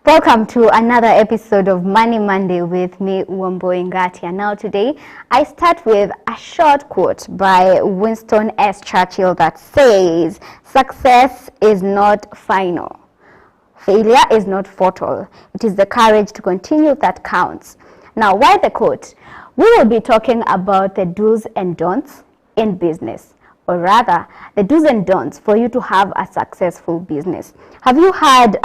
Welcome to another episode of Money Monday with me, Ngatia. Now today, I start with a short quote by Winston S. Churchill that says, "Success is not final. Failure is not fatal. It is the courage to continue that counts." Now, why the quote? We will be talking about the do's and don'ts in business, or rather, the do's and don'ts for you to have a successful business. Have you had,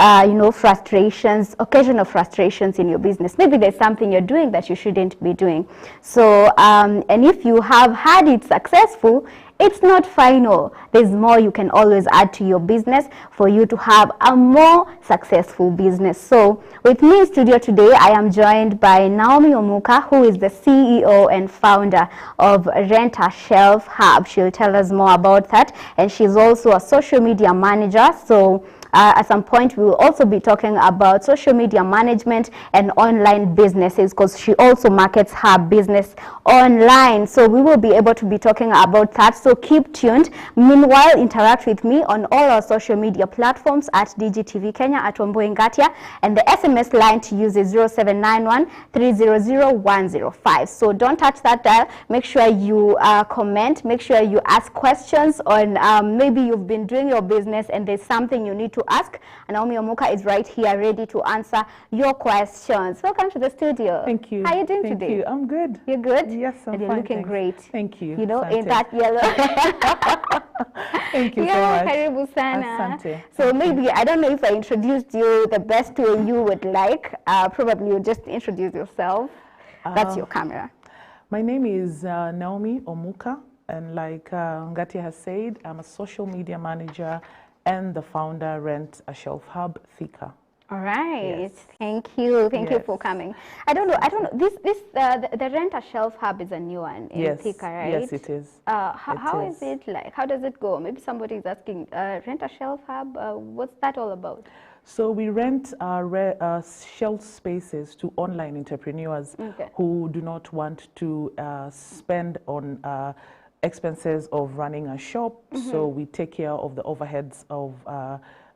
frustrations, occasional frustrations in your business? Maybe there's something you're doing that you shouldn't be doing. So, and if you have had it successful, it's not final. There's more you can always add to your business for you to have a more successful business. So with me in studio today, I am joined by Ngatia and Omuka, who is the CEO and founder of Rent a Shelf Hub. She'll tell us more about that. And she's also a social media manager. So at some point, we will also be talking about social media management and online businesses, because she also markets her business online. So we will be able to be talking about that. So keep tuned. Meanwhile, interact with me on all our social media platforms at DGTV Kenya, at Ngatia, and the SMS line to use is 0791 300 105. So don't touch that dial. Make sure you comment. Make sure you ask questions on maybe you've been doing your business and there's something you need to ask. And Ngatia and Omuka is right here ready to answer your questions. Welcome to the studio. Thank you. How are you doing today? Thank you. I'm good. You're good? Yes, I'm and you're fine, looking thanks. great. Thank you. You know, Asante. in that yellow. Thank you so much. Karibu sana. Asante. So maybe, I don't know if I introduced you the best way you would like. Probably you just introduce yourself. That's your camera. My name is Ngatia and Omuka, and like Ngatia has said, I'm a social media manager and the founder Rent a Shelf Hub Thika. All right. Yes. Thank you. Thank you Yes. for coming. I don't know. The Rent a Shelf Hub is a new one in Yes. Thika, right? Yes, it is. How is it like? How does it go? Maybe somebody is asking, Rent a Shelf Hub, what's that all about? So we rent shelf spaces to online entrepreneurs who do not want to spend on expenses of running a shop. So we take care of the overheads of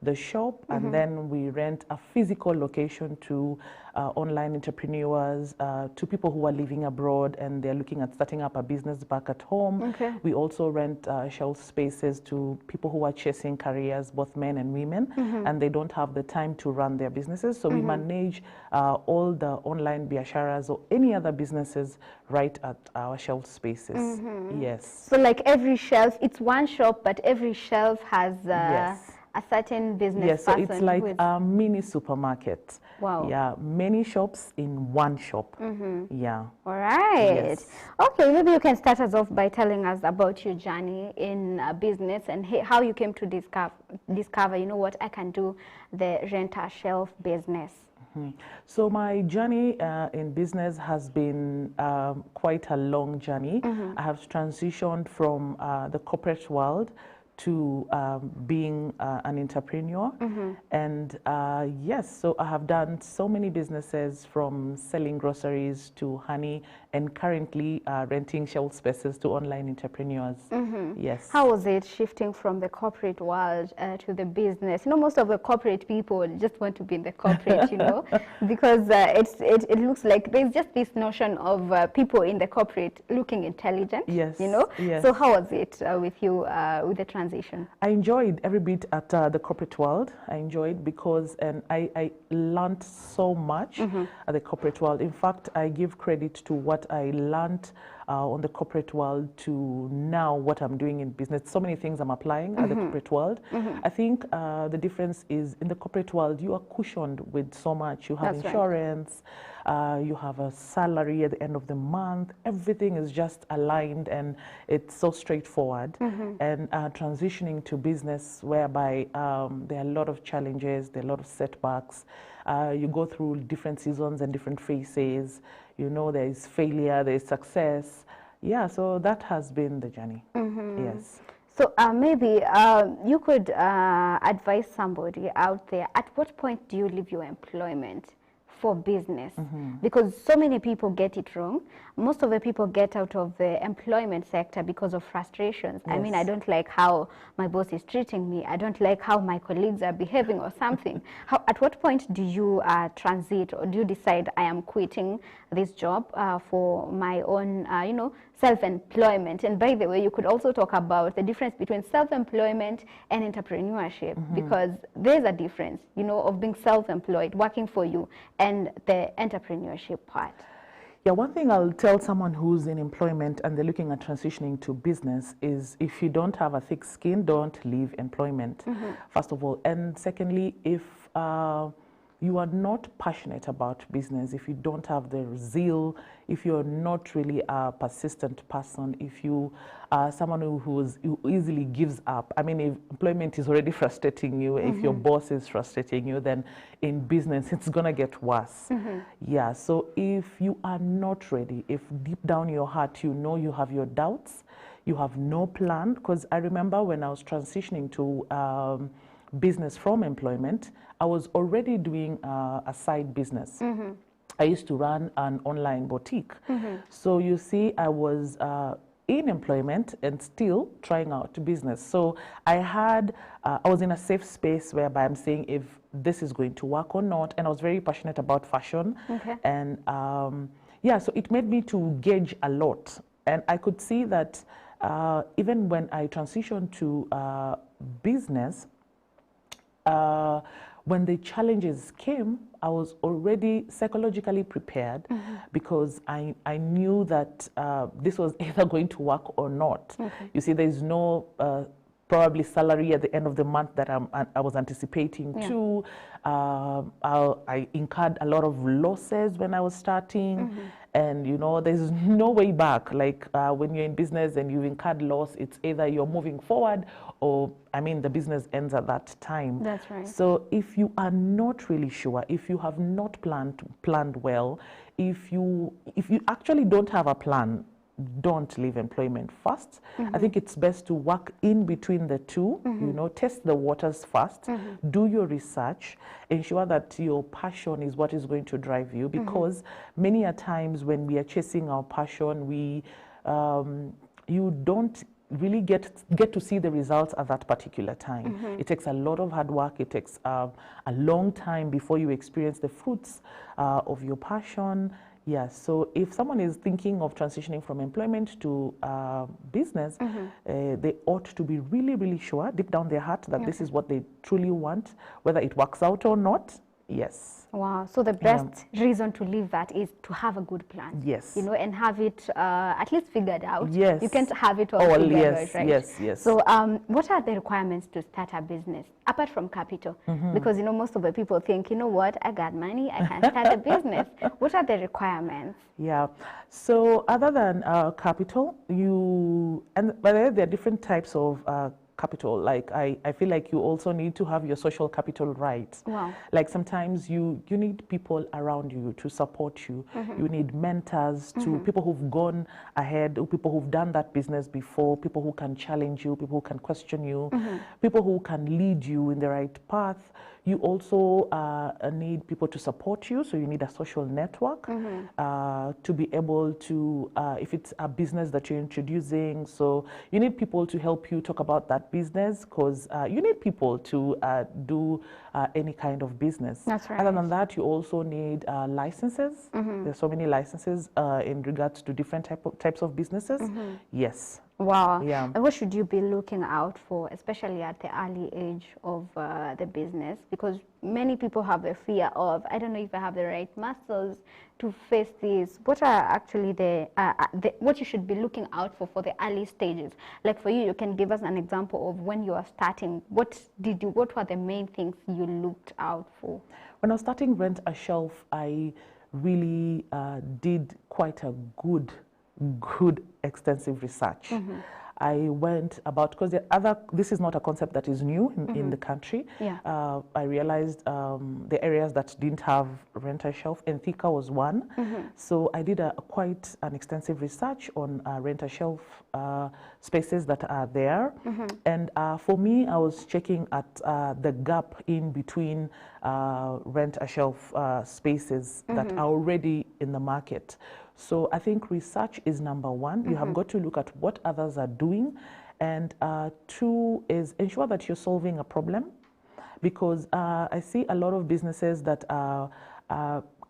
the shop, and then we rent a physical location to online entrepreneurs, to people who are living abroad and they're looking at starting up a business back at home. We also rent shelf spaces to people who are chasing careers, both men and women, and they don't have the time to run their businesses. So we manage all the online biasharas or any other businesses right at our shelf spaces. Yes. So like every shelf, it's one shop, but every shelf has a certain business Yes, so person. it's like a mini supermarket. Wow. Yeah, many shops in one shop. Yeah. All right. Yes. Okay, maybe you can start us off by telling us about your journey in business and how you came to discover, you know what, I can do the Rent a Shelf business. So my journey in business has been quite a long journey. I have transitioned from the corporate world to being an entrepreneur. And yes, so I have done so many businesses, from selling groceries to honey, and currently renting shelf spaces to online entrepreneurs. Yes. How was it shifting from the corporate world to the business? You know, most of the corporate people just want to be in the corporate, you know, because it looks like there's just this notion of people in the corporate looking intelligent, Yes. you know? Yes. So how was it with you, with the transition? I enjoyed every bit at the corporate world. I enjoyed because I learned so much at the corporate world. In fact, I give credit to what I learned on the corporate world to now what I'm doing in business. So many things I'm applying at the corporate world. I think the difference is in the corporate world, you are cushioned with so much. You have That's insurance, you have a salary at the end of the month. Everything is just aligned and it's so straightforward. And transitioning to business whereby there are a lot of challenges, there are a lot of setbacks. You go through different seasons and different phases. You know, there is failure, there is success. Yeah, so that has been the journey. Yes. So maybe you could advise somebody out there, at what point do you leave your employment for business, because so many people get it wrong. Most of the people get out of the employment sector because of frustrations. I mean, I don't like how my boss is treating me. I don't like how my colleagues are behaving or something. At what point do you transit, or do you decide I am quitting this job for my own, you know, self-employment? And by the way, you could also talk about the difference between self-employment and entrepreneurship, because there's a difference, you know, of being self-employed, working for you, and the entrepreneurship part. Yeah, one thing I'll tell someone who's in employment and they're looking at transitioning to business is, if you don't have a thick skin, don't leave employment, first of all. And secondly, if you are not passionate about business, if you don't have the zeal, if you're not really a persistent person, if you are someone who easily gives up. I mean, if employment is already frustrating you, if your boss is frustrating you, then in business it's gonna get worse. Yeah, so if you are not ready, if deep down your heart you know you have your doubts, you have no plan, because I remember when I was transitioning to business from employment, I was already doing a side business. I used to run an online boutique. So you see, I was in employment and still trying out business. So I was in a safe space whereby I'm saying if this is going to work or not. And I was very passionate about fashion. And yeah, so it made me to gauge a lot. And I could see that even when I transitioned to business, when the challenges came, I was already psychologically prepared, because I knew that this was either going to work or not. You see, there's no probably salary at the end of the month that I was anticipating to. I incurred a lot of losses when I was starting. And, you know, there's no way back. Like when you're in business and you've incurred loss, it's either you're moving forward or, I mean, the business ends at that time. That's right. So if you are not really sure, if you have not planned well, if you actually don't have a plan, don't leave employment first. I think it's best to work in between the two, you know, test the waters first, do your research, ensure that your passion is what is going to drive you, because many a times when we are chasing our passion, you don't really get to see the results at that particular time. It takes a lot of hard work. It takes a long time before you experience the fruits of your passion. Yeah, so if someone is thinking of transitioning from employment to business, they ought to be really, really sure deep down their heart that this is what they truly want, whether it works out or not. Yes. Wow. So the best reason to leave that is to have a good plan. Yes. You know, and have it at least figured out. Yes. You can't have it all figured out, right? Yes. So what are the requirements to start a business apart from capital? Because, you know, most of the people think, you know what, I got money, I can start a business. What are the requirements? Yeah. So other than capital, and by the way, there are different types of capital. Like I feel like you also need to have your social capital right. Wow. Like sometimes you need people around you to support you. You need mentors, to people who've gone ahead, people who've done that business before, people who can challenge you, people who can question you, people who can lead you in the right path. You also need people to support you, so you need a social network to be able to, if it's a business that you're introducing, so you need people to help you talk about that business, because you need people to do any kind of business. That's right. Other than that, you also need licenses. There's so many licenses in regards to different types of businesses. Yes. Wow. Yeah. And what should you be looking out for, especially at the early age of the business? Because many people have a fear of, I don't know if I have the right muscles to face this. What are actually what you should be looking out for the early stages? Like for you, you can give us an example of when you are starting. What were the main things you looked out for? When I was starting Rent a Shelf, I really did quite a good extensive research. I went about, because this is not a concept that is new in the country. Yeah. I realized the areas that didn't have rent-a-shelf, and Thika was one. So I did quite an extensive research on rent-a-shelf spaces that are there. And for me, I was checking at the gap in between rent-a-shelf spaces that are already in the market. So I think research is number one. You have got to look at what others are doing. And two is ensure that you're solving a problem. Because I see a lot of businesses that are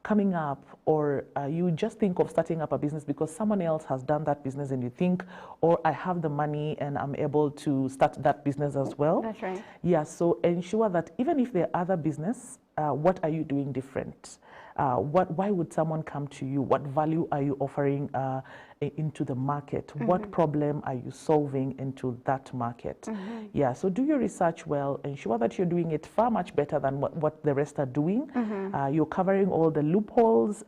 coming up, or you just think of starting up a business because someone else has done that business, and you think, or I have the money and I'm able to start that business as well. That's right. Yeah, so ensure that even if there are other business, what are you doing different? Why would someone come to you? What value are you offering into the market? What problem are you solving into that market? Yeah, so do your research well. Ensure that you're doing it far much better than what the rest are doing. You're covering all the loopholes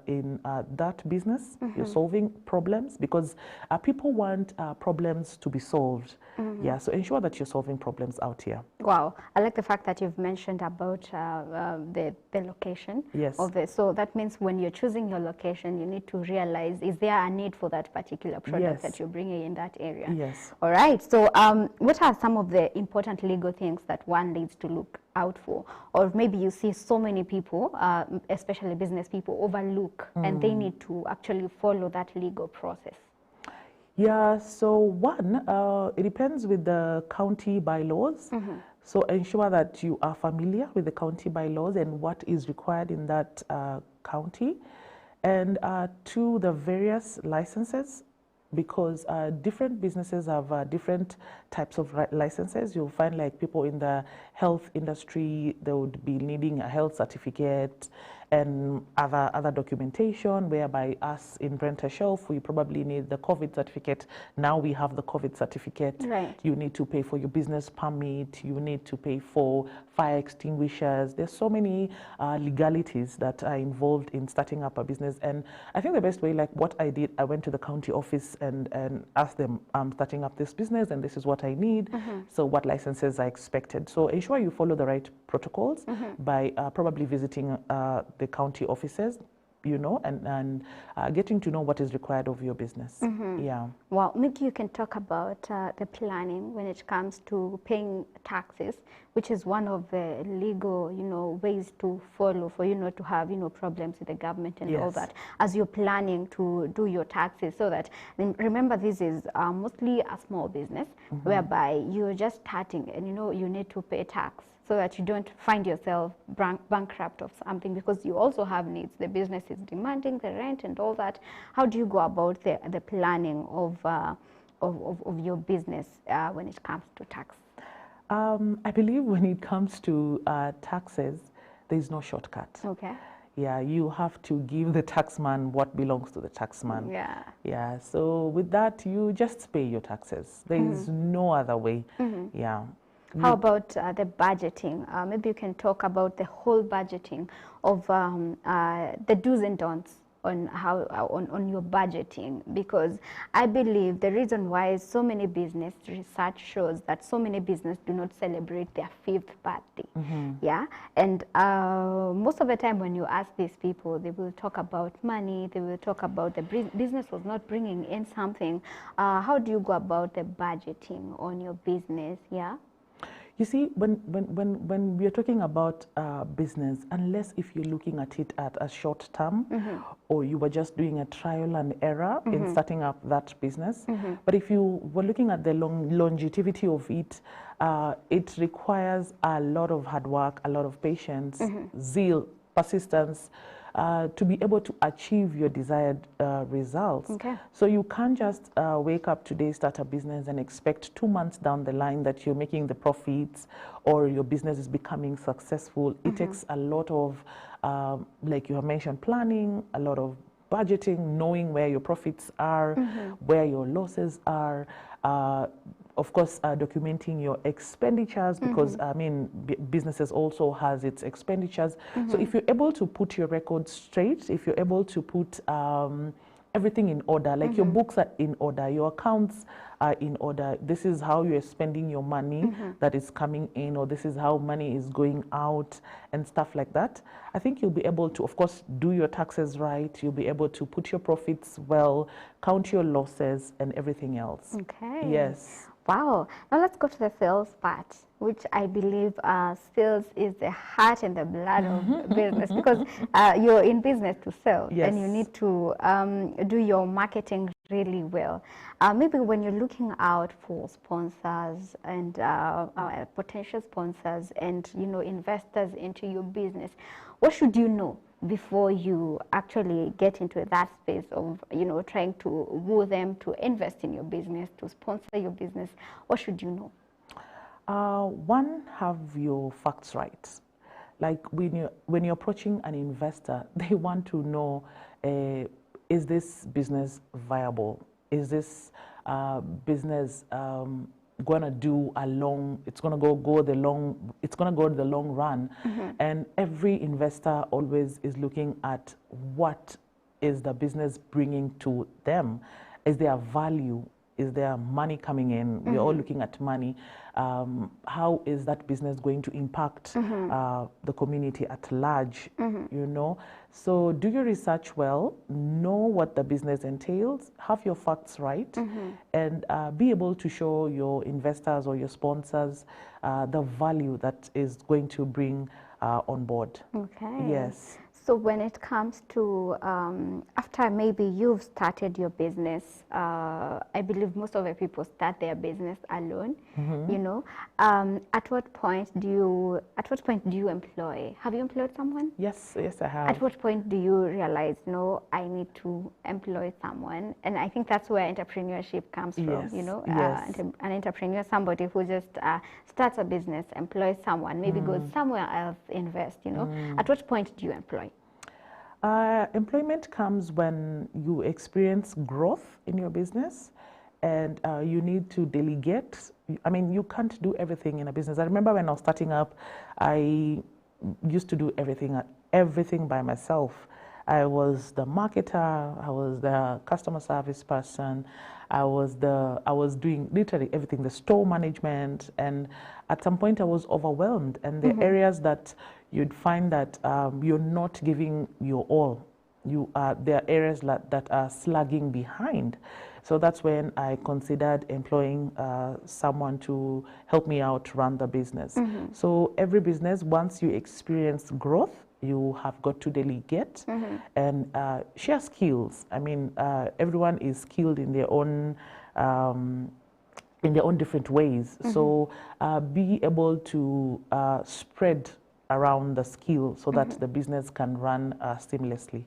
in that business. You're solving problems, because people want problems to be solved. Yeah, so ensure that you're solving problems out here. Wow, I like the fact that you've mentioned about the location. Yes. Of it. So that means when you're choosing your location, you need to realize, is there a need for that particular product that you're bringing in that area? Yes. All right. So what are some of the important legal things that one needs to look out for? Or maybe you see so many people, especially business people, overlook, and they need to actually follow that legal process. Yeah, so one, it depends with the county bylaws. So ensure that you are familiar with the county bylaws and what is required in that county. And two, the various licenses, because different businesses have different types of licenses. You'll find like people in the health industry, they would be needing a health certificate and other documentation, whereby us in rent-a-shelf, we probably need the COVID certificate. Now we have the COVID certificate. Right. You need to pay for your business permit. You need to pay for fire extinguishers. There's so many legalities that are involved in starting up a business. And I think the best way, like what I did, I went to the county office and asked them, I'm starting up this business and this is what I need. So what licenses are expected? So ensure you follow the right protocols by probably visiting the county offices, you know, and getting to know what is required of your business. Yeah. Well, maybe you can talk about the planning when it comes to paying taxes, which is one of the legal, you know, ways to follow for, you know, to have, you know, problems with the government and all that as you're planning to do your taxes. So that, and remember, this is mostly a small business whereby you're just starting and, you know, you need to pay tax, so that you don't find yourself bankrupt of something, because you also have needs. The business is demanding the rent and all that. How do you go about the planning of your business when it comes to tax? I believe when it comes to taxes, there is no shortcut. Okay. Yeah, you have to give the taxman what belongs to the taxman. Yeah. Yeah, so with that, you just pay your taxes. There is no other way. Yeah. How about the budgeting? Maybe you can talk about the whole budgeting of the do's and don'ts on how on your budgeting, because I believe the reason why so many business research shows that so many business do not celebrate their 5th birthday. Yeah, and most of the time when you ask these people, they will talk about money. They will talk about the business was not bringing in something. How do you go about the budgeting on your business? Yeah. You see, when we are talking about business, unless if you're looking at it at a short term, or you were just doing a trial and error in starting up that business, but if you were looking at the longevity of it, it requires a lot of hard work, a lot of patience, zeal, persistence, to be able to achieve your desired results. Okay. So you can't just wake up today, start a business and expect 2 months down the line that you're making the profits or your business is becoming successful. It takes a lot of, like you have mentioned, planning, a lot of budgeting, knowing where your profits are, where your losses are, of course, documenting your expenditures, because I mean, businesses also has its expenditures. So if you're able to put your records straight, if you're able to put everything in order, like your books are in order, your accounts are in order. This is how you're spending your money that is coming in, or this is how money is going out and stuff like that. I think you'll be able to, of course, do your taxes right. You'll be able to put your profits well, count your losses and everything else. Okay. Yes. Wow. Now let's go to the sales part, which I believe sales is the heart and the blood of business, because you're in business to sell, and you need to do your marketing really well. Maybe when you're looking out for sponsors and potential sponsors and investors into your business, what should you know before you actually get into that space of trying to woo them to invest in your business, to sponsor your business? What should you know? One, have your facts right. Like when you're approaching an investor, they want to know, is this business viable? Is this business going to do it's going to go the long run? And every investor always is looking at what is the business bringing to them. Is there value? Is there money coming in? We're all looking at money. How is that business going to impact the community at large? So do your research well, know what the business entails, have your facts right, and be able to show your investors or your sponsors the value that is going to bring on board. Okay. Yes. So when it comes to after maybe you've started your business, I believe most of the people start their business alone. At what point do you employ? Have you employed someone? Yes, I have. At what point do you realize, no, I need to employ someone? And I think that's where entrepreneurship comes from. An entrepreneur, somebody who just starts a business, employs someone, maybe goes somewhere else, invest. At what point do you employ? Employment comes when you experience growth in your business, and you need to delegate. I mean, you can't do everything in a business. I remember when I was starting up, I used to do everything by myself. I was the marketer, I was the customer service person, I was doing literally everything, the store management, and at some point I was overwhelmed. And the areas that you'd find that you're not giving your all, there are areas that are slagging behind. So that's when I considered employing someone to help me out run the business. So every business, once you experience growth, you have got to delegate and share skills. I mean, everyone is skilled in their own different ways. So be able to spread around the skill so that the business can run seamlessly.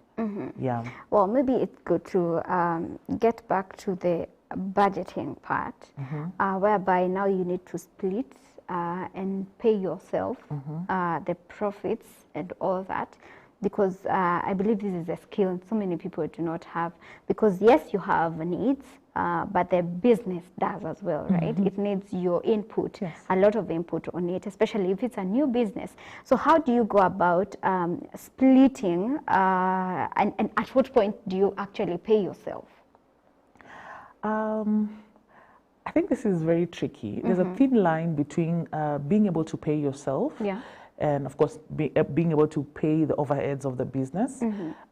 Yeah. Well, maybe it's good to get back to the budgeting part, whereby now you need to split and pay yourself the profits and all that, because I believe this is a skill so many people do not have, because yes, you have needs, but the business does as well, right? It needs your input, a lot of input on it, especially if it's a new business. So how do you go about splitting, and at what point do you actually pay yourself? I think this is very tricky. There's a thin line between being able to pay yourself and, of course, being able to pay the overheads of the business.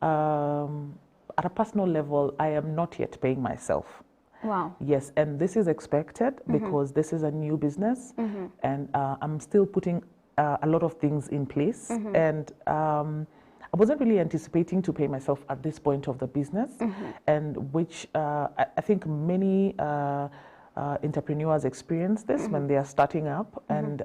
At a personal level, I am not yet paying myself. Wow. Yes, and this is expected because this is a new business, and I'm still putting a lot of things in place. And I wasn't really anticipating to pay myself at this point of the business, and which I think many entrepreneurs experience this when they are starting up. And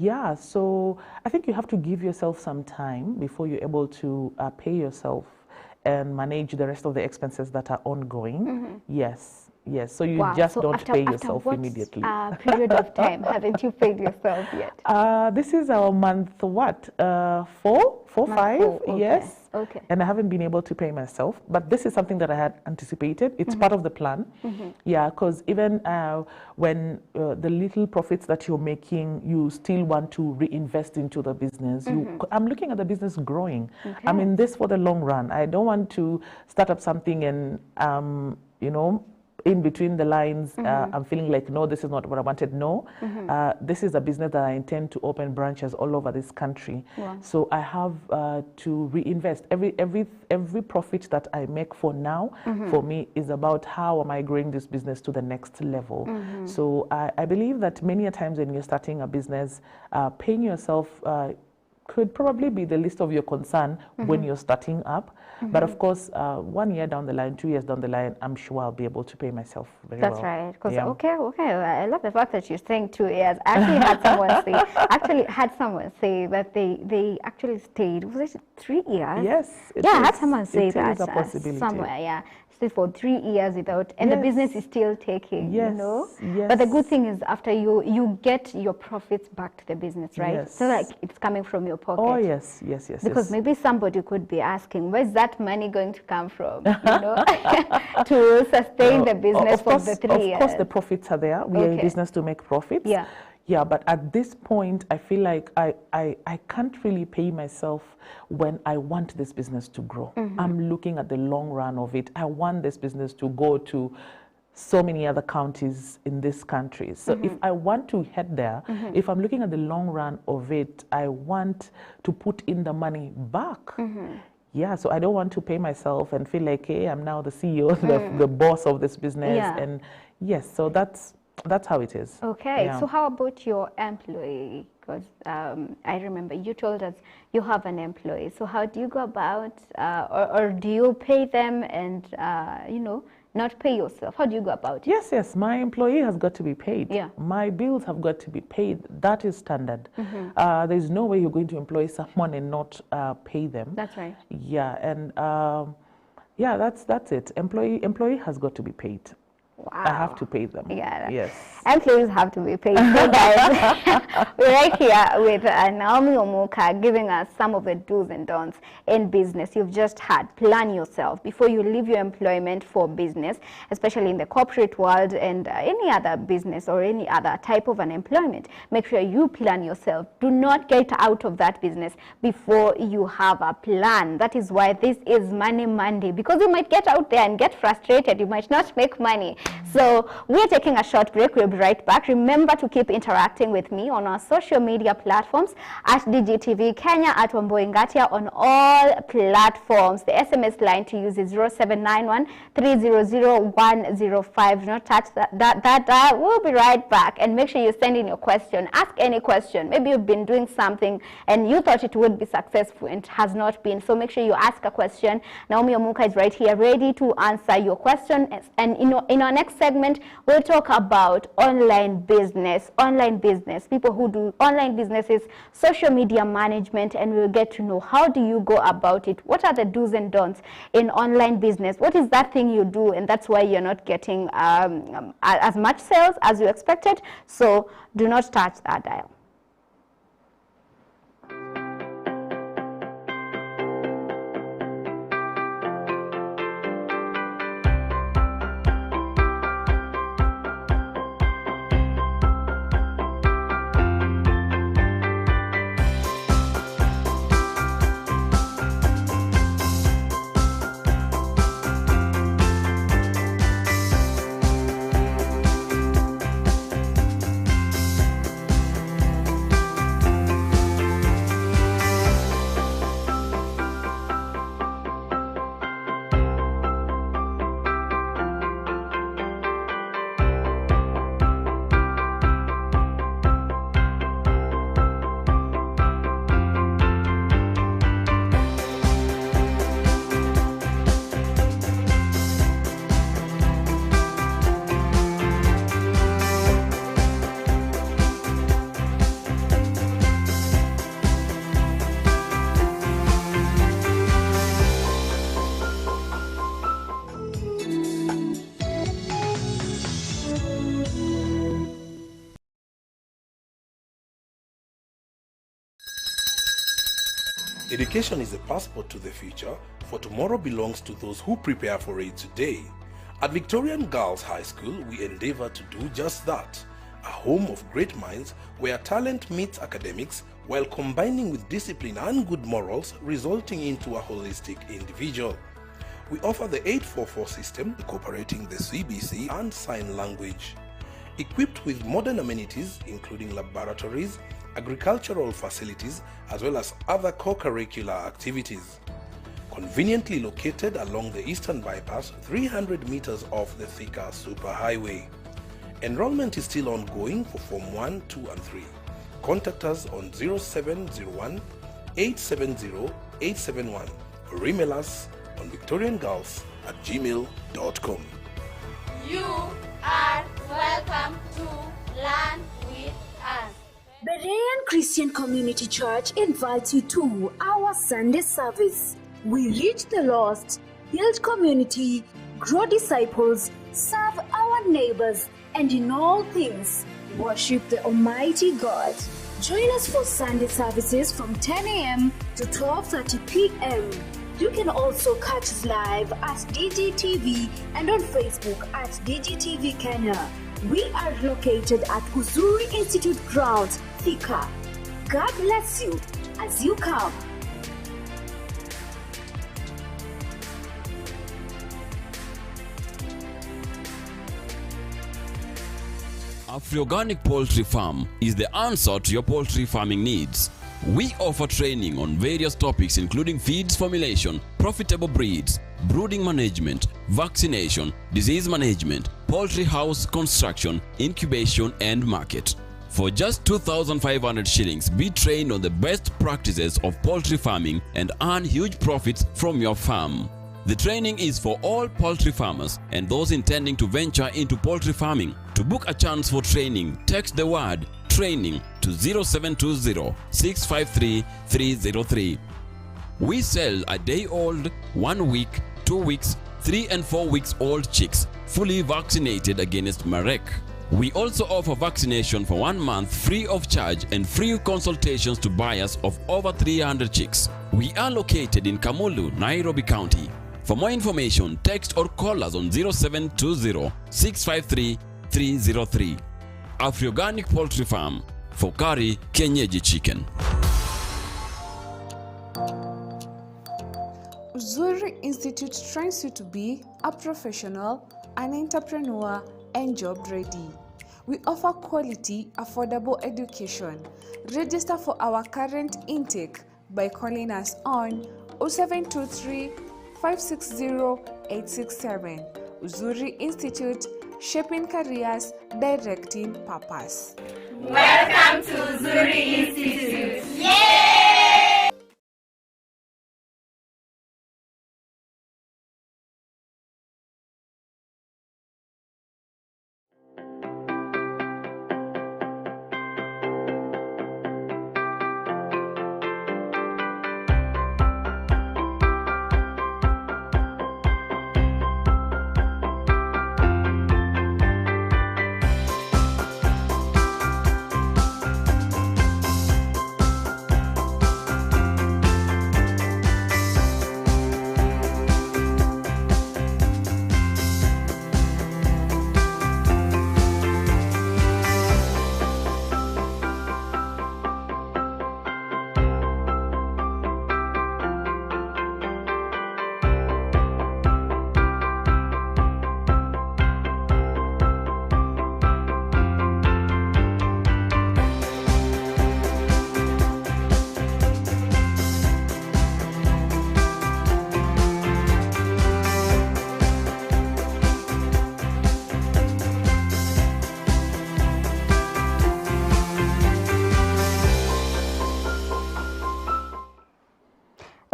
yeah, so I think you have to give yourself some time before you're able to pay yourself and manage the rest of the expenses that are ongoing. Yes, Yes, so you Wow. just So don't pay yourself what, immediately. Period of time haven't you paid yourself yet? This is our month, what? Four, Month 5? 4, okay. Yes. Okay. And I haven't been able to pay myself, but this is something that I had anticipated. It's part of the plan. Yeah, because even when the little profits that you're making, you still want to reinvest into the business. I'm looking at the business growing. Okay. I'm in this for the long run. I don't want to start up something and, you know, in between the lines, I'm feeling like, no, this is not what I wanted. No, this is a business that I intend to open branches all over this country. Wow. So I have to reinvest. Every profit that I make for now, for me, is about how am I growing this business to the next level. So I believe that many a times when you're starting a business, paying yourself could probably be the least of your concern when you're starting up. But of course, 1 year down the line, 2 years down the line, I'm sure I'll be able to pay myself very well. That's right. Because Yeah. okay, I love the fact that you're saying 2 years. I actually had someone say that they actually stayed. Was it 3 years? Yes. Yeah, I had someone say it that is a possibility. somewhere. Yeah. Stayed for 3 years without, and the business is still taking. Yes. You know. Yes. But the good thing is, after you get your profits back to the business, right? Yes. So like it's coming from your pocket. Oh yes. Because maybe somebody could be asking, where's that money going to come from, you know, to sustain the business for the 3 years? Of course, the profits are there. We are in business to make profits. Yeah. Yeah, but at this point, I feel like I can't really pay myself when I want this business to grow. I'm looking at the long run of it. I want this business to go to so many other counties in this country. So if I want to head there, if I'm looking at the long run of it, I want to put in the money back. Yeah, so I don't want to pay myself and feel like, hey, I'm now the CEO, the boss of this business. Yeah. And yes, so that's how it is. Okay, Yeah. so how about your employee? Because I remember you told us you have an employee. So how do you go about, or do you pay them and, you know, not pay yourself? How do you go about it? Yes, my employee has got to be paid. Yeah. My bills have got to be paid. That is standard. There's no way you're going to employ someone and not pay them. That's right. Yeah, and yeah, that's it. Employee has got to be paid. Wow. I have to pay them. Yeah. Yes. Employees have to be paid. So guys, we're right here with Naomi Omuka giving us some of the do's and don'ts in business. You've just had plan yourself before you leave your employment for business, especially in the corporate world and any other business or any other type of an employment. Make sure you plan yourself. Do not get out of that business before you have a plan. That is why this is Money Monday, because you might get out there and get frustrated. You might not make money. So we're taking a short break. We'll be right back. Remember to keep interacting with me on our social media platforms at DGTV Kenya, at Ngatia on all platforms. The SMS line to use is 0791 300 105. Do not touch that. We'll be right back. And make sure you send in your question. Ask any question. Maybe you've been doing something and you thought it would be successful and it has not been. So make sure you ask a question. Naomi Omuka is right here ready to answer your question. And in our next segment, we'll talk about online business, people who do online businesses, social media management, and we'll get to know how do you go about it. What are the do's and don'ts in online business? What is that thing you do, and that's why you're not getting as much sales as you expected? So do not touch that dial. Education is a passport to the future, for tomorrow belongs to those who prepare for it today. At Victorian Girls High School, we endeavor to do just that. A home of great minds where talent meets academics while combining with discipline and good morals, resulting into a holistic individual. We offer the 844 system, incorporating the CBC and sign language. Equipped with modern amenities including laboratories, agricultural facilities, as well as other co-curricular activities. Conveniently located along the Eastern Bypass, 300 meters off the Thika Superhighway. Enrollment is still ongoing for Form 1, 2 and 3. Contact us on 0701 870 871 or email us on victoriangirls@gmail.com. You are welcome to learn with us. Berean Christian Community Church invites you to our Sunday service. We reach the lost, build community, grow disciples, serve our neighbors, and in all things, worship the Almighty God. Join us for Sunday services from 10 a.m. to 12:30 p.m. You can also catch us live at DGTV and on Facebook at DGTV Kenya. We are located at Uzuri Institute Grounds, Thika. God bless you as you come. Afri-Organic Poultry Farm is the answer to your poultry farming needs. We offer training on various topics including feeds formulation, profitable breeds, brooding management, vaccination, disease management, poultry house construction, incubation and market. For just 2,500 shillings, be trained on the best practices of poultry farming and earn huge profits from your farm. The training is for all poultry farmers and those intending to venture into poultry farming. To book a chance for training, text the word training to 0720 653 303. We sell a day old, 1 week, 2 weeks, 3 and 4 weeks old chicks, fully vaccinated against Marek. We also offer vaccination for 1 month free of charge and free consultations to buyers of over 300 chicks. We are located in Kamulu, Nairobi County. For more information, text or call us on 0720 653 303. Afri-Organic Poultry Farm for curry Kienyeji chicken. Uzuri Institute trains you to be a professional, an entrepreneur, and job ready. We offer quality, affordable education. Register for our current intake by calling us on 0723 560 867. Uzuri Institute, shaping careers, directing purpose. Welcome to Uzuri Institute. Yay!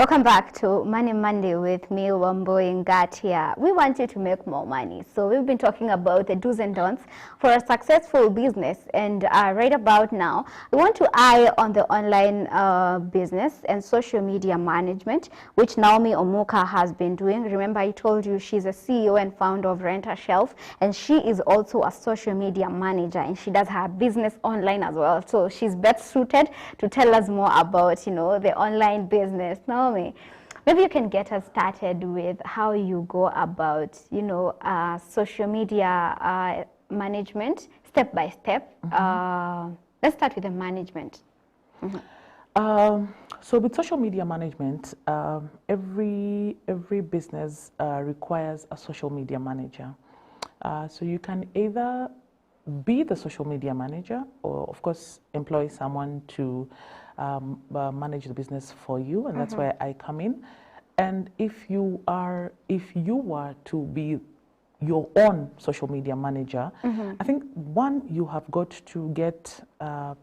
Welcome back to Money Monday with me, Ngatia. We want you to make more money. So we've been talking about the do's and don'ts for a successful business. And right about now, we want to eye on the online business and social media management, which Naomi Omuka has been doing. Remember, I told you she's a CEO and founder of Rent a Shelf, and she is also a social media manager, and she does her business online as well. So she's best suited to tell us more about, you know, the online business. Naomi, maybe you can get us started with how you go about, you know, social media management step by step. Let's start with the management. So with social media management, every business requires a social media manager. So you can either be the social media manager, or of course employ someone to manage the business for you, and that's where I come in. And if you were to be your own social media manager, I think one, you have got to get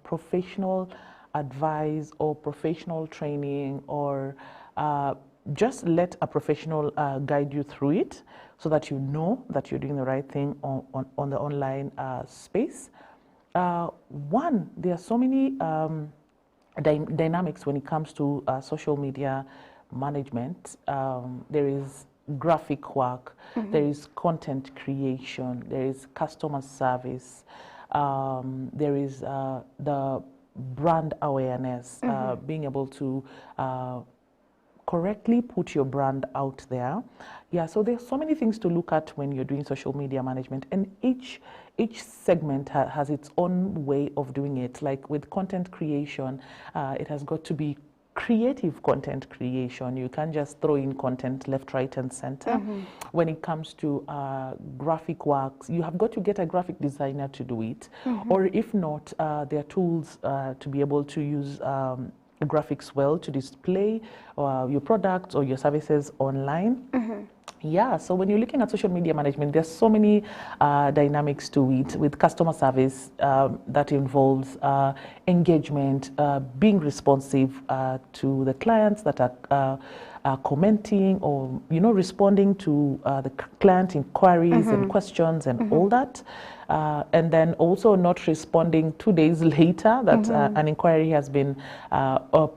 professional advice or professional training, or just let a professional guide you through it, so that you know that you're doing the right thing on the online space. One, there are so many dynamics when it comes to social media management. There is graphic work, there is content creation, there is customer service, there is the brand awareness, being able to correctly put your brand out there. Yeah, so there's so many things to look at when you're doing social media management, and each segment has its own way of doing it. Like with content creation, it has got to be creative content creation. You can't just throw in content left, right, and center. When it comes to graphic works, you have got to get a graphic designer to do it, or if not, there are tools to be able to use graphics well to display your products or your services online. Yeah, so when you're looking at social media management, there's so many dynamics to it. With customer service, that involves engagement, being responsive to the clients that are commenting, or, you know, responding to the client inquiries and questions and all that. And then also not responding 2 days later that an inquiry has been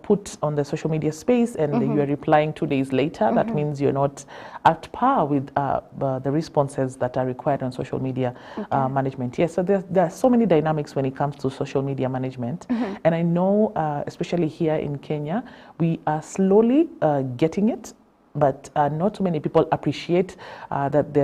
put on the social media space, and you are replying 2 days later. That means you're not at par with the responses that are required on social media management. Yes, so there are so many dynamics when it comes to social media management. And I know, especially here in Kenya, we are slowly getting it, but not too many people appreciate that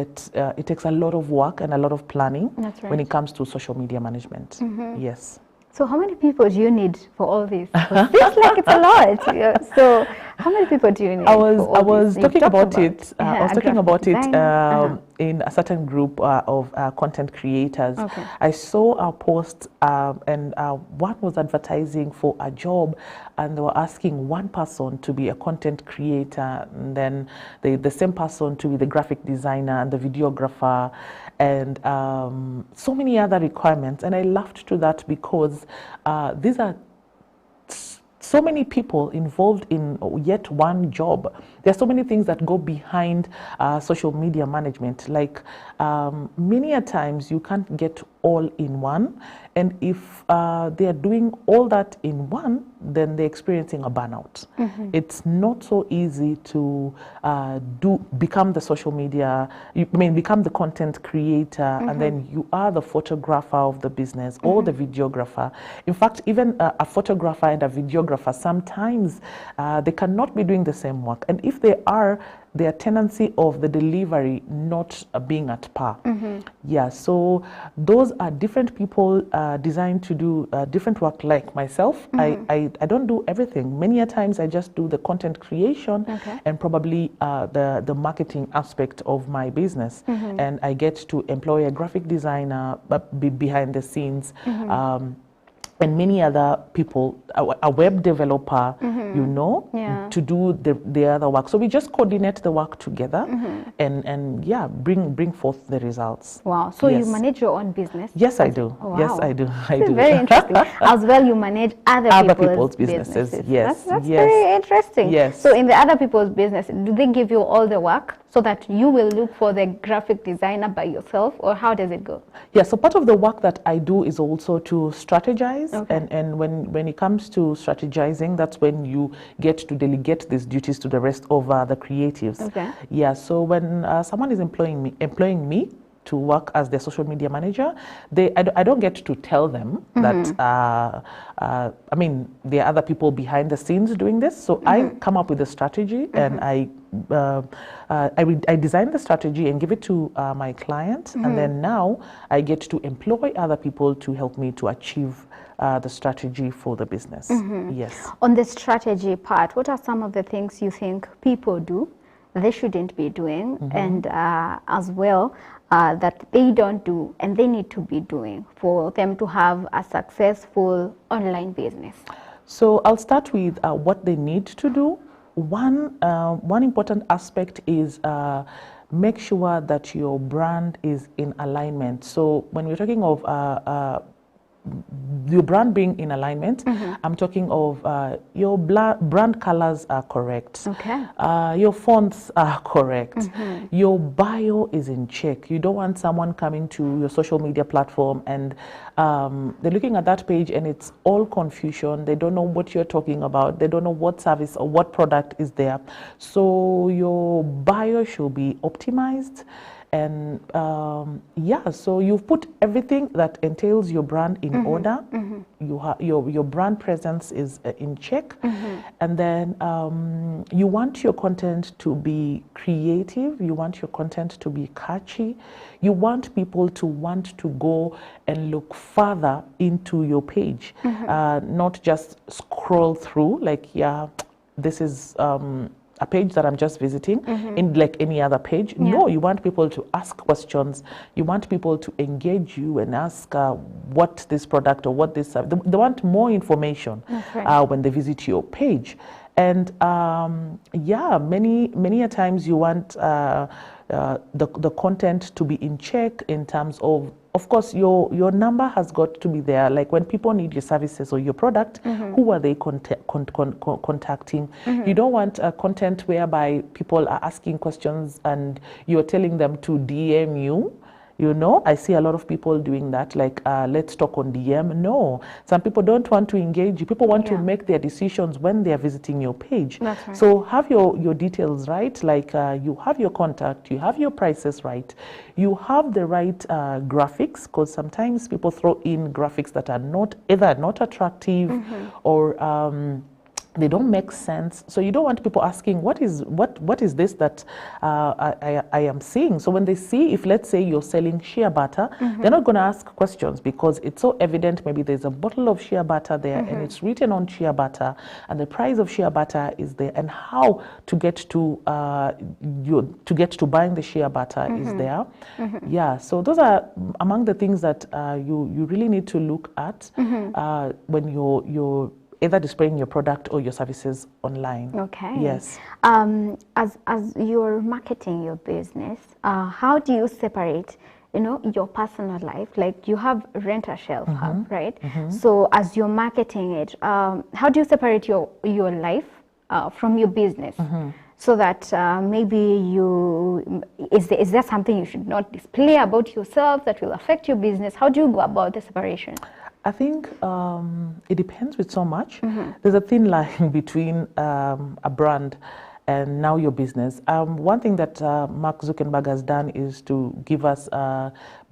it takes a lot of work and a lot of planning when it comes to social media management. Yes. So how many people do you need for all this? It feels like it's a lot. Yeah. So how many people do you need? I was talking about it. I was talking about it in a certain group of content creators. I saw a post, and one was advertising for a job, and they were asking one person to be a content creator, and then the same person to be the graphic designer and the videographer, and so many other requirements. And I laughed to that because these are so many people involved in yet one job. There are so many things that go behind social media management. Like many a times you can't get all in one, and if they are doing all that in one, then they're experiencing a burnout. It's not so easy to become the social media, become the content creator, and then you are the photographer of the business or the videographer. In fact, even a photographer and a videographer, sometimes they cannot be doing the same work, and if they are, their tendency of the delivery not being at par. Yeah, so those are different people designed to do different work. Like myself, I don't do everything. Many a times I just do the content creation and probably the marketing aspect of my business, and I get to employ a graphic designer behind the scenes. and many other people, a web developer, you know, to do the other work. So we just coordinate the work together and yeah, bring forth the results. Wow. So Yes. you manage your own business? Yes, I do. Oh, Yes, wow. I do. I This is do. very interesting. As well, you manage other people's businesses. Yes. That's yes. very interesting. Yes. So in the other people's business, do they give you all the work so that you will look for the graphic designer by yourself, or how does it go? Yeah, so part of the work that I do is also to strategize. Okay. And when it comes to strategizing, that's when you get to delegate these duties to the rest of the creatives. Okay. Yeah, so when someone is employing me to work as their social media manager, I don't get to tell them that, I mean, there are other people behind the scenes doing this. So I come up with a strategy and I design the strategy and give it to my client. And then now I get to employ other people to help me to achieve the strategy for the business. Yes. On the strategy part, what are some of the things you think people do they shouldn't be doing, and as well that they don't do and they need to be doing for them to have a successful online business? So I'll start with what they need to do. One important aspect is make sure that your brand is in alignment. So when we're talking of your brand being in alignment, I'm talking of your brand colors are correct. Okay. Your fonts are correct. Your bio is in check. You don't want someone coming to your social media platform and they're looking at that page and it's all confusion. They don't know what you're talking about. They don't know what service or what product is there. So your bio should be optimized. And yeah, so you've put everything that entails your brand in order. Your brand presence is in check. And then you want your content to be creative. You want your content to be catchy. You want people to want to go and look further into your page, not just scroll through like, yeah, this is a page that I'm just visiting in like any other page. No, you want people to ask questions. You want people to engage you and ask what this product or what this, they want more information when they visit your page. And yeah, many a times you want the content to be in check in terms of course, your number has got to be there. Like when people need your services or your product, who are they contacting? You don't want content whereby people are asking questions and you're telling them to DM you. You know, I see a lot of people doing that, like, let's talk on DM. No, some people don't want to engage you. People want to make their decisions when they are visiting your page. That's right. So have your details right, like you have your contact, you have your prices right, you have the right graphics, because sometimes people throw in graphics that are either not attractive or they don't make sense. So you don't want people asking, what is this that I am seeing? So when they see, if let's say you're selling shea butter, they're not going to ask questions because it's so evident. Maybe there's a bottle of shea butter there and it's written on shea butter and the price of shea butter is there and how to get to buying the shea butter is there. Yeah, so those are among the things that you really need to look at when you're either displaying your product or your services online. Okay. Yes. As you're marketing your business, how do you separate, your personal life? Like you have Rent a Shelf Hub, right? So as you're marketing it, how do you separate your life from your business? So that maybe is there something you should not display about yourself that will affect your business? How do you go about the separation? I think it depends with so much. There's a thin line between a brand and now your business. One thing that Mark Zuckerberg has done is to give us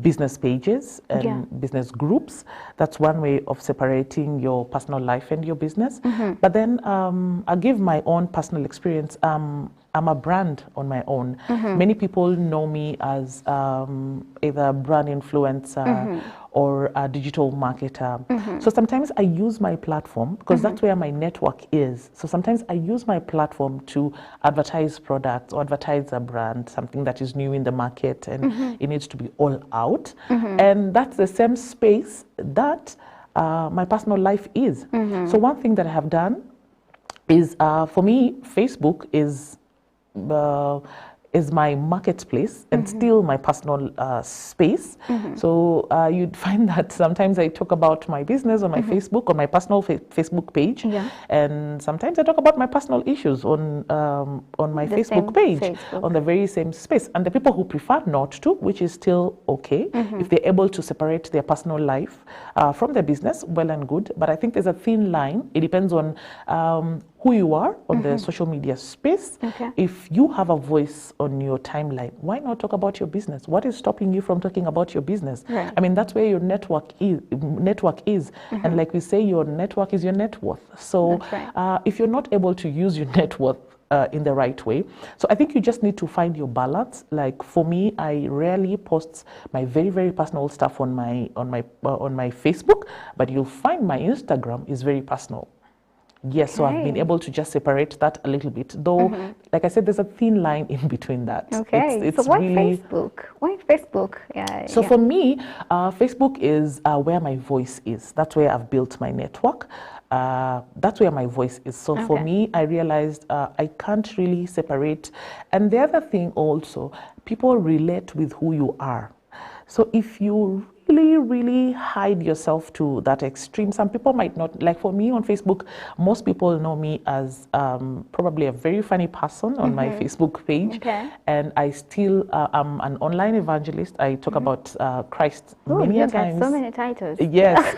business pages and business groups. That's one way of separating your personal life and your business. But then I'll give my own personal experience. I'm a brand on my own. Many people know me as either a brand influencer or a digital marketer. So sometimes I use my platform because that's where my network is. So sometimes I use my platform to advertise products or advertise a brand, something that is new in the market and it needs to be all out. And that's the same space that my personal life is. So one thing that I have done is, for me, Facebook is my marketplace and still my personal space. So you'd find that sometimes I talk about my business on my Facebook, on my personal Facebook page, and sometimes I talk about my personal issues on my Facebook page, on the very same space. And the people who prefer not to, which is still okay, if they're able to separate their personal life from their business, well and good. But I think there's a thin line. It depends on who you are on the social media space. If you have a voice on your timeline, why not talk about your business? What is stopping you from talking about your business? I mean, that's where your network is. And like we say, your network is your net worth. So if you're not able to use your net worth in the right way, so I think you just need to find your balance. Like for me, I rarely post my very, very personal stuff on my Facebook, but you'll find my Instagram is very personal. Yes, so I've been able to just separate that a little bit, though, like I said, there's a thin line in between that. It's so why really Facebook? Why Facebook? So for me, Facebook is where my voice is. That's where I've built my network. That's where my voice is. So for me, I realized I can't really separate. And the other thing also, people relate with who you are. So if you really hide yourself to that extreme, some people might not, like for me on Facebook, most people know me as probably a very funny person on my Facebook page. And I still am an online evangelist. I talk about Christ many times. So many titles. Yes.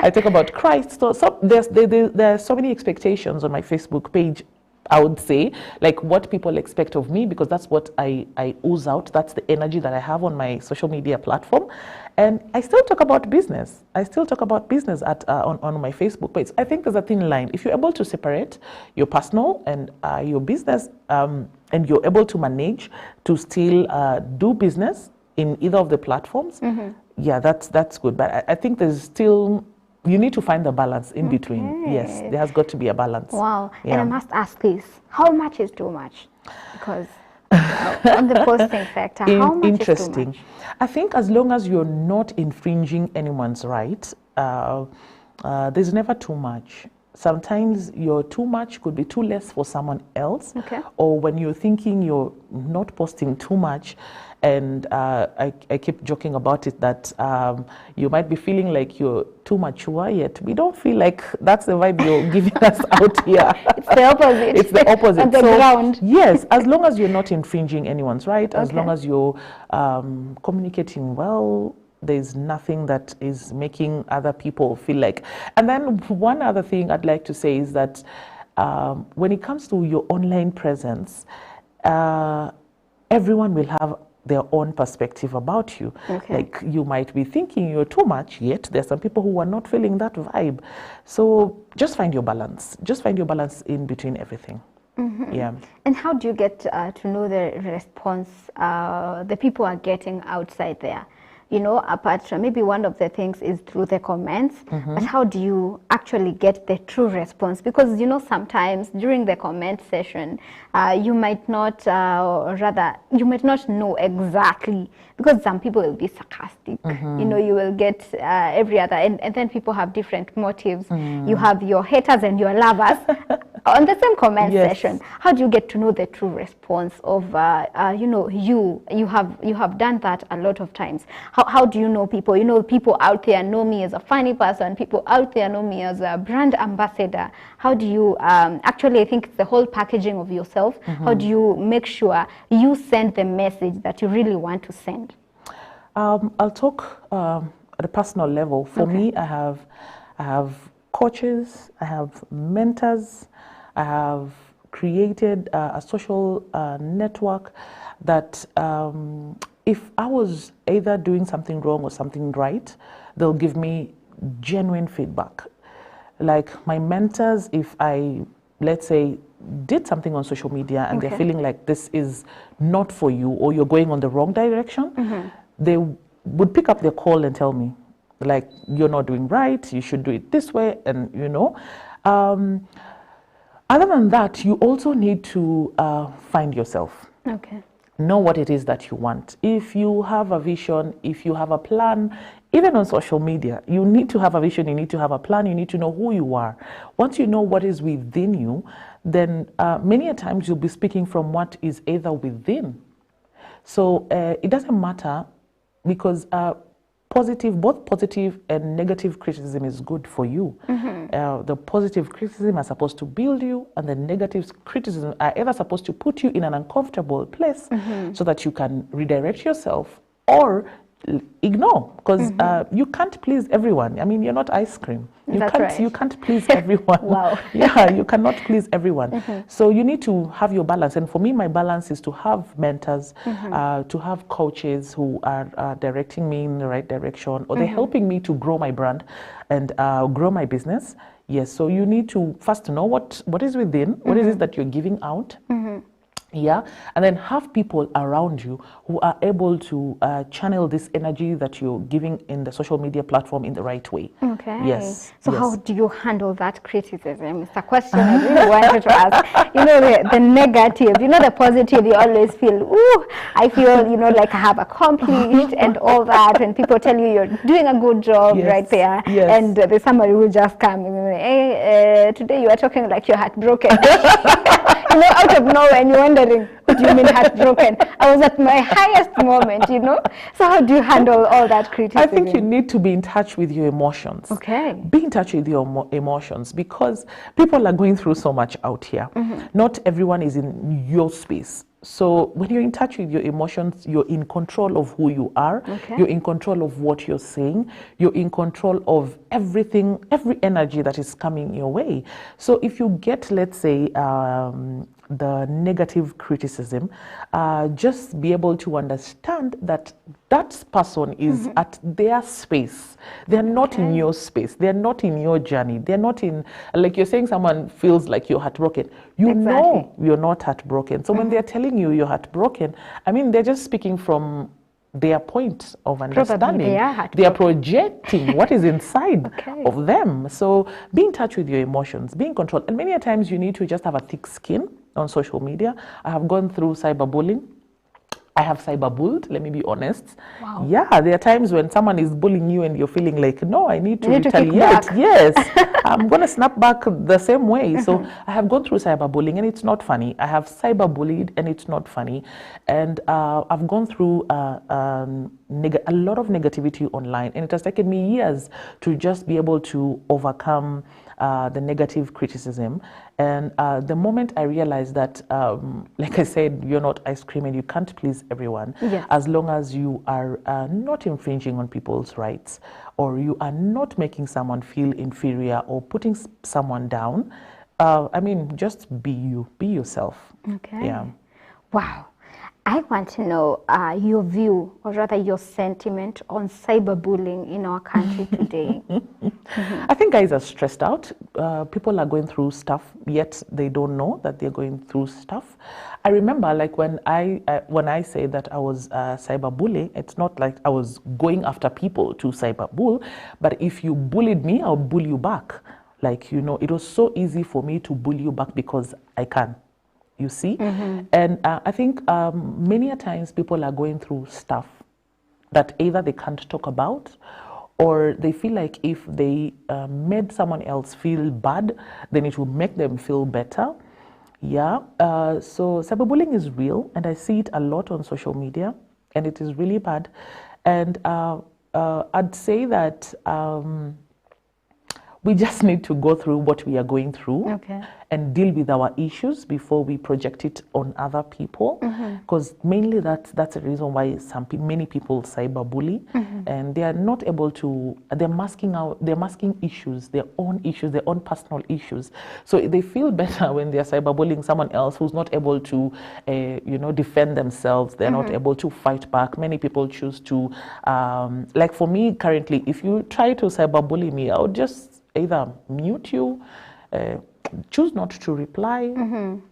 I talk about Christ. So there are so many expectations on my Facebook page, I would say, like what people expect of me, because that's what I ooze out. That's the energy that I have on my social media platform. And I still talk about business. I still talk about business on my Facebook page. I think there's a thin line. If you're able to separate your personal and your business, and you're able to manage to still do business in either of the platforms, yeah, that's good. But I think there's still, you need to find the balance in between. Yes, there has got to be a balance. Wow. And I must ask this, how much is too much? Because on the posting factor, how much is too much? I think as long as you're not infringing anyone's rights, there's never too much. Sometimes your too much could be too less for someone else. Or when you're thinking you're not posting too much, and I keep joking about it that you might be feeling like you're too mature, yet we don't feel like that's the vibe you're giving us out here. It's the opposite. It's the opposite. On the ground. Yes, as long as you're not infringing anyone's right, as long as you're communicating well, there's nothing that is making other people feel like. And then one other thing I'd like to say is that when it comes to your online presence, everyone will have their own perspective about you. Like you might be thinking you're too much, yet there's some people who are not feeling that vibe. So just find your balance. Just find your balance in between everything. Yeah. And how do you get to know the response the people are getting outside there? You know, apart from maybe one of the things is through the comments, but how do you actually get the true response? Because, you know, sometimes during the comment session, you might not, you might not know exactly, because some people will be sarcastic. You know, you will get every other, and then people have different motives. You have your haters and your lovers on the same comment session. How do you get to know the true response of, you know, you have done that a lot of times. How do you know people? You know, people out there know me as a funny person. People out there know me as a brand ambassador. How do you, actually, I think it's the whole packaging of yourself. How do you make sure you send the message that you really want to send? I'll talk at a personal level. For me, I have coaches, I have mentors, I have created a social network that if I was either doing something wrong or something right, they'll give me genuine feedback. Like my mentors, if I, let's say, did something on social media and they're feeling like this is not for you or you're going on the wrong direction, they would pick up their call and tell me, like, you're not doing right, you should do it this way, and you know. Other than that, you also need to find yourself. Know what it is that you want. If you have a vision, if you have a plan, even on social media, you need to have a vision, you need to have a plan, you need to know who you are. Once you know what is within you, then many a times you'll be speaking from what is either within. So it doesn't matter, because both positive and negative criticism is good for you. The positive criticism are supposed to build you, and the negative criticism are either supposed to put you in an uncomfortable place so that you can redirect yourself or ignore, because you can't please everyone. I mean, you're not ice cream. You can't please everyone. Wow. Yeah, you cannot please everyone. So you need to have your balance. And for me, my balance is to have mentors, to have coaches who are directing me in the right direction, or they're helping me to grow my brand and grow my business. Yes, so you need to first know what is within, what is it that you're giving out. Yeah, and then have people around you who are able to channel this energy that you're giving in the social media platform in the right way. Okay. Yes. So how do you handle that criticism? It's a question I really wanted to ask. You know, the negative, you know, the positive, you always feel, ooh, I feel, you know, like I have accomplished and all that. And people tell you you're doing a good job right there. Yes. And there's somebody who just come and say, hey, today you are talking like you're heartbroken. You know, out of nowhere, and you're wondering, what do you mean heartbroken? I was at my highest moment, you know? So how do you handle all that criticism? I think you need to be in touch with your emotions. Okay. Be in touch with your emotions, because people are going through so much out here. Not everyone is in your space. So when you're in touch with your emotions, you're in control of who you are. You're in control of what you're saying. You're in control of everything, every energy that is coming your way. So if you get, let's say, the negative criticism, just be able to understand that that person is at their space. They're not in your space. They're not in your journey. They're not in, like you're saying someone feels like you're heartbroken. You know you're not heartbroken. So when they're telling you you're heartbroken, I mean, they're just speaking from their point of understanding. They are projecting what is inside of them. So be in touch with your emotions, be in control. And many times you need to just have a thick skin on social media. I have gone through cyberbullying. I have cyberbullied, let me be honest. Wow. Yeah, there are times when someone is bullying you and you're feeling like, no, I need to retaliate. Yes, I'm going to snap back the same way. So I have gone through cyberbullying and it's not funny. I have cyberbullied and it's not funny. And I've gone through a lot of negativity online, and it has taken me years to just be able to overcome the negative criticism. And the moment I realized that, like I said, you're not ice cream and you can't please everyone, as long as you are not infringing on people's rights, or you are not making someone feel inferior or putting someone down. I mean, just be you, be yourself. Okay. Yeah. Wow. I want to know your view, or rather your sentiment, on cyberbullying in our country today. I think guys are stressed out. People are going through stuff, yet they don't know that they're going through stuff. I remember, like, when I say that I was cyberbullying, it's not like I was going after people to cyberbully, but if you bullied me, I'll bully you back. Like, you know, it was so easy for me to bully you back because I can. You see? And I think many a times people are going through stuff that either they can't talk about, or they feel like if they made someone else feel bad, then it will make them feel better. Yeah. So cyberbullying is real, and I see it a lot on social media, and it is really bad. And I'd say that we just need to go through what we are going through and deal with our issues before we project it on other people. Because mainly that's the reason why many people cyberbully, and they are not able to. They're masking issues, their own personal issues. So they feel better when they are cyberbullying someone else who's not able to, defend themselves. They're not able to fight back. Many people choose to, like for me currently, if you try to cyberbully me, I would just either mute you, choose not to reply,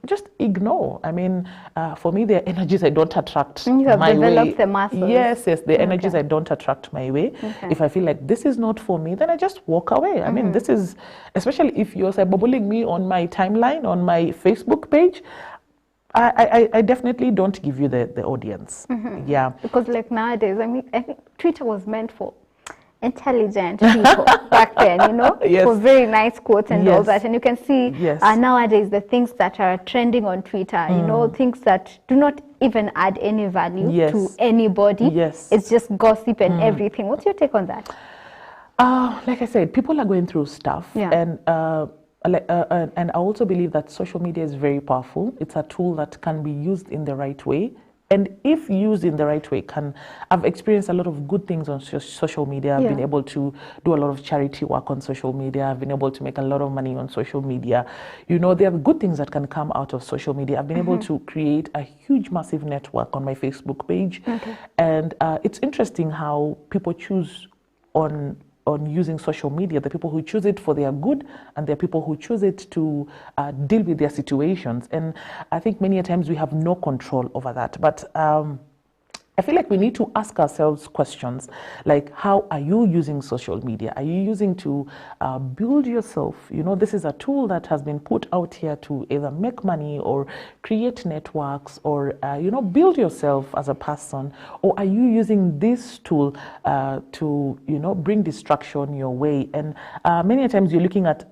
just ignore. I mean, for me, there are energies I don't attract you have my developed way. the muscles. Yes, the energies I don't attract my way. If I feel like this is not for me, then I just walk away. I mean, this is, especially if you're cyberbullying me on my timeline, on my Facebook page, I definitely don't give you the audience. Yeah. Because like nowadays, I mean, I think Twitter was meant for intelligent people back then, you know, Yes. for very nice quotes and all Yes. that. And you can see Yes. nowadays the things that are trending on Twitter, you know, things that do not even add any value Yes. to anybody. Yes. It's just gossip and everything. What's your take on that? Like I said, people are going through stuff, Yeah. and I also believe that social media is very powerful. It's a tool that can be used in the right way, and if used in the right way, I've experienced a lot of good things on social media. I've Yeah. been able to do a lot of charity work on social media. I've been able to make a lot of money on social media. You know, there are good things that can come out of social media. I've been able to create a huge, massive network on my Facebook page, and it's interesting how people choose on using social media. The people who choose it for their good, and there are people who choose it to deal with their situations. And I think many a times we have no control over that. But I feel like we need to ask ourselves questions like, how are you using social media? Are you using to build yourself? You know, this is a tool that has been put out here to either make money or create networks or, you know, build yourself as a person. Or are you using this tool to, you know, bring distraction your way? And many times you're looking at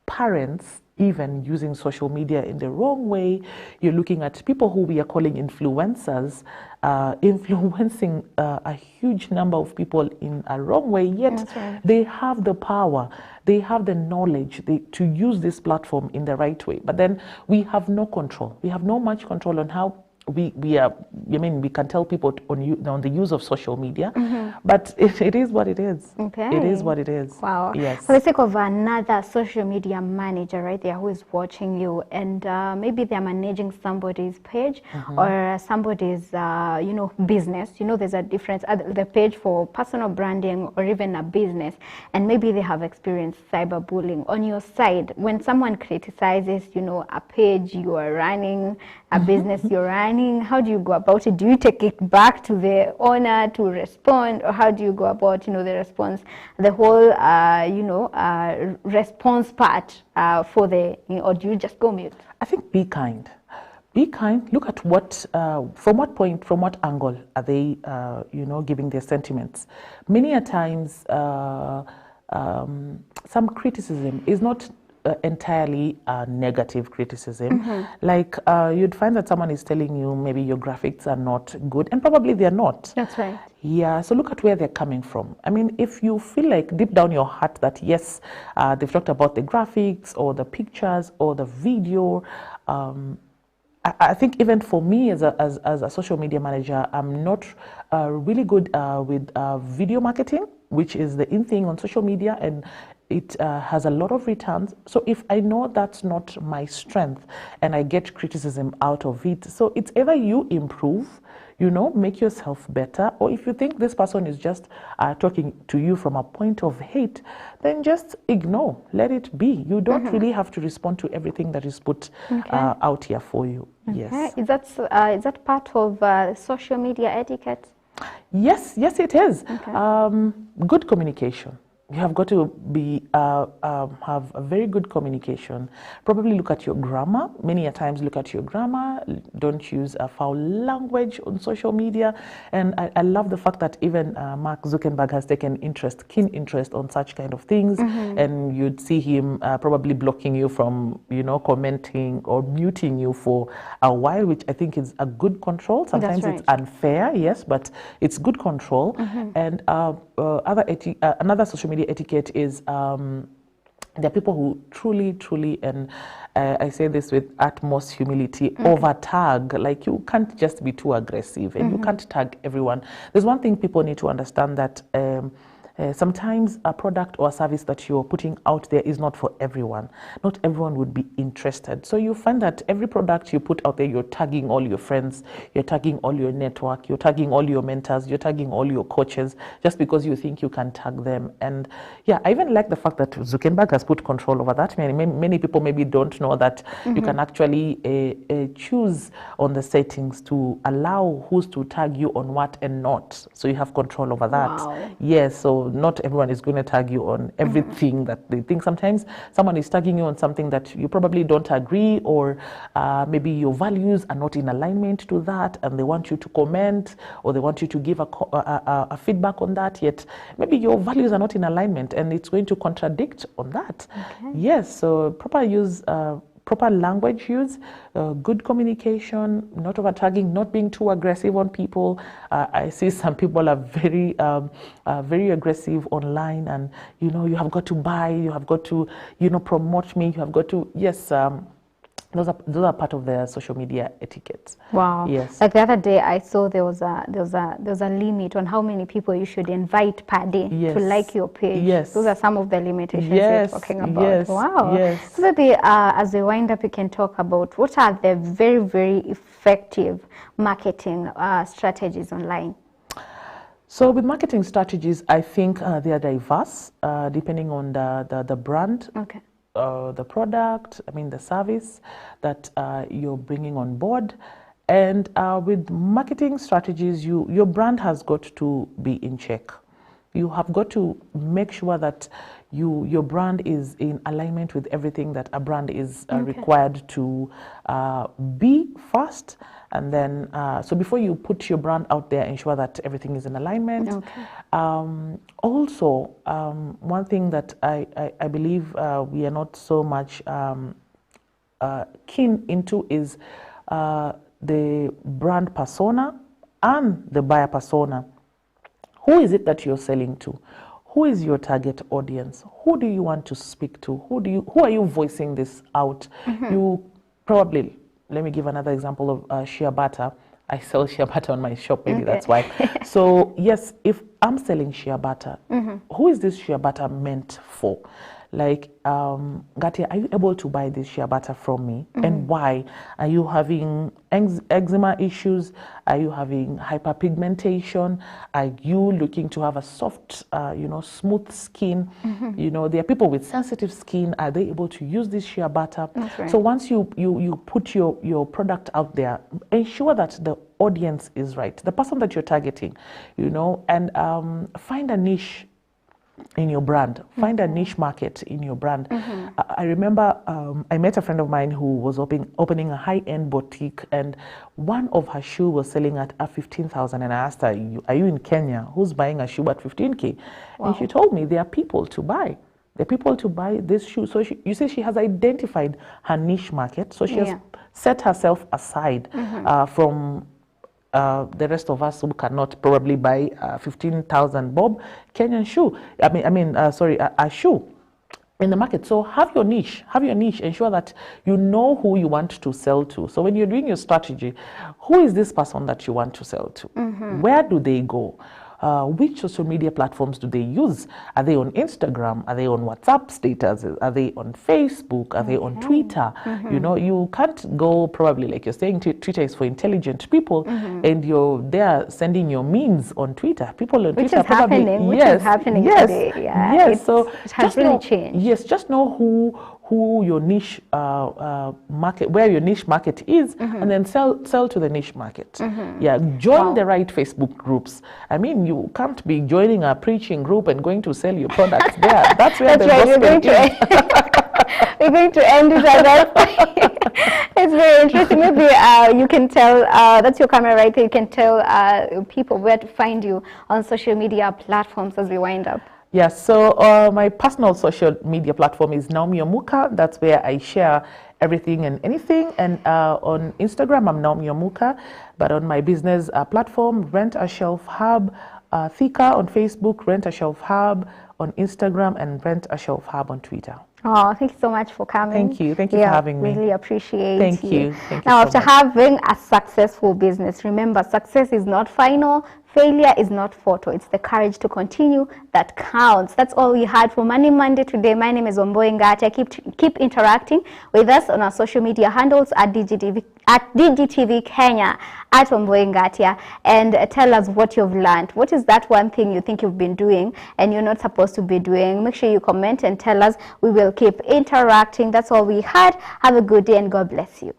parents even using social media in the wrong way. You're looking at people who we are calling influencers, influencing a huge number of people in a wrong way, yet That's right. they have the power, they have the knowledge to use this platform in the right way. But then we have no control. We have no much control on how we are. I mean, we can tell people on the use of social media, but it is what it is. Okay. It is what it is. Wow. Yes. For the sake of another social media manager right there who is watching you, and maybe they're managing somebody's page or somebody's, you know, business. You know, there's a difference. The page for personal branding or even a business, and maybe they have experienced cyberbullying. On your side, when someone criticizes, you know, a page you are running, a business you're running, how do you go about it? Do you take it back to the owner to respond, or how do you go about, you know, the response, the whole, you know, response part for the, you know, or do you just go mute? I think be kind. Be kind. Look at what, from what point, from what angle are they, you know, giving their sentiments. Many a times, some criticism is not entirely negative criticism. Like you'd find that someone is telling you maybe your graphics are not good, and probably they're not. That's right. Yeah, so look at where they're coming from. I mean, if you feel like deep down your heart that yes, they've talked about the graphics or the pictures or the video, I think even for me as a social media manager, I'm not really good with video marketing, which is the in thing on social media, and it has a lot of returns. So if I know that's not my strength and I get criticism out of it, so it's either you improve, you know, make yourself better, or if you think this person is just talking to you from a point of hate, then just ignore, let it be. You don't really have to respond to everything that is put out here for you. Okay. Yes. Is that part of social media etiquette? Yes, it is. Okay. Good communication. You have got to be have a very good communication. Probably look at your grammar. Many a times look at your grammar. Don't use a foul language on social media. And I love the fact that even Mark Zuckerberg has taken keen interest on such kind of things. And you'd see him probably blocking you from, you know, commenting or muting you for a while, which I think is a good control. Sometimes That's right. it's unfair, yes, but it's good control. And another social media etiquette is there are people who truly, and I say this with utmost humility, over tag. Like, you can't just be too aggressive, and you can't tag everyone. There's one thing people need to understand, that sometimes a product or a service that you're putting out there is not for everyone. Not everyone would be interested. So you find that every product you put out there, you're tagging all your friends, you're tagging all your network, you're tagging all your mentors, you're tagging all your coaches, just because you think you can tag them. And yeah, I even like the fact that Zuckerberg has put control over that. Many people maybe don't know that you can actually choose on the settings to allow who's to tag you on what and not. So you have control over that. Wow. Yes, so so not everyone is going to tag you on everything that they think. Sometimes someone is tagging you on something that you probably don't agree, or maybe your values are not in alignment to that, and they want you to comment, or they want you to give a feedback on that, yet maybe your values are not in alignment, and it's going to contradict on that. Yes, so proper language use, good communication, not over tagging, not being too aggressive on people. I see some people are very aggressive online, and you have got to buy, you have got to promote me, you have got to, yes, those are part of the social media etiquette. Wow. Yes. Like the other day, I saw there was a limit on how many people you should invite per day to like your page. Yes. Those are some of the limitations Yes. you're talking about. Yes. Wow. Yes. So maybe as we wind up, we can talk about what are the very, very effective marketing strategies online. So with marketing strategies, I think they are diverse depending on the brand. Okay. The product, the service that you're bringing on board. And with marketing strategies, your brand has got to be in check. You have got to make sure that your brand is in alignment with everything that a brand is required to be first. And then, so before you put your brand out there, ensure that everything is in alignment. Okay. Also, one thing that I believe we are not so much keen into is the brand persona and the buyer persona. Who is it that you're selling to? Who is your target audience? Who do you want to speak to? Who are you voicing this out? You probably, let me give another example of shea butter. I sell shea butter on my shop, maybe that's why. So yes, if I'm selling shea butter, who is this shea butter meant for? Like, Ngatia, are you able to buy this shea butter from me? And why? Are you having eczema issues? Are you having hyperpigmentation? Are you looking to have a soft, smooth skin? There are people with sensitive skin. Are they able to use this shea butter? Right. So once you put your product out there, ensure that the audience is right, the person that you're targeting, and find a niche in your brand. Find a niche market in your brand. I remember I met a friend of mine who was opening a high-end boutique, and one of her shoes was selling at 15,000, and I asked her, are you in Kenya? Who's buying a shoe at 15K? Wow. And she told me there are people to buy. There are people to buy this shoe. So you say she has identified her niche market. So she has set herself aside from the rest of us who cannot probably buy 15,000 bob Kenyan shoe. A shoe in the market. So have your niche. Ensure that you know who you want to sell to. So when you're doing your strategy, who is this person that you want to sell to? Where do they go? Which social media platforms do they use? Are they on Instagram? Are they on WhatsApp status? Are they on Facebook? Are they on Twitter? You can't go, probably like you're saying, Twitter is for intelligent people, and you're there sending your memes on Twitter. People on Twitter probably, which is happening today. Yeah, yes. So it has really changed. Yes, just know who your niche market, where your niche market is, and then sell to the niche market. Yeah, join the right Facebook groups. You can't be joining a preaching group and going to sell your products there. That's where the gospel is. We're going to end it at that. It's very interesting. Maybe you can tell, that's your camera right there, you can tell people where to find you on social media platforms as we wind up. Yes, so my personal social media platform is Ngatia and Omuka. That's where I share everything and anything. And on Instagram, I'm Ngatia and Omuka. But on my business platform, Rent a Shelf Hub, Thika on Facebook, Rent a Shelf Hub on Instagram, and Rent a Shelf Hub on Twitter. Oh, thank you so much for coming. Thank you for having me. Really appreciate Thank you. Now, after having a successful business, remember, success is not final. Failure is not photo. It's the courage to continue that counts. That's all we had for Money Monday today. My name is Ngatia. Keep interacting with us on our social media handles at DGTV Kenya, at Ngatia, and tell us what you've learned. What is that one thing you think you've been doing and you're not supposed to be doing? Make sure you comment and tell us. We will keep interacting. That's all we had. Have a good day and God bless you.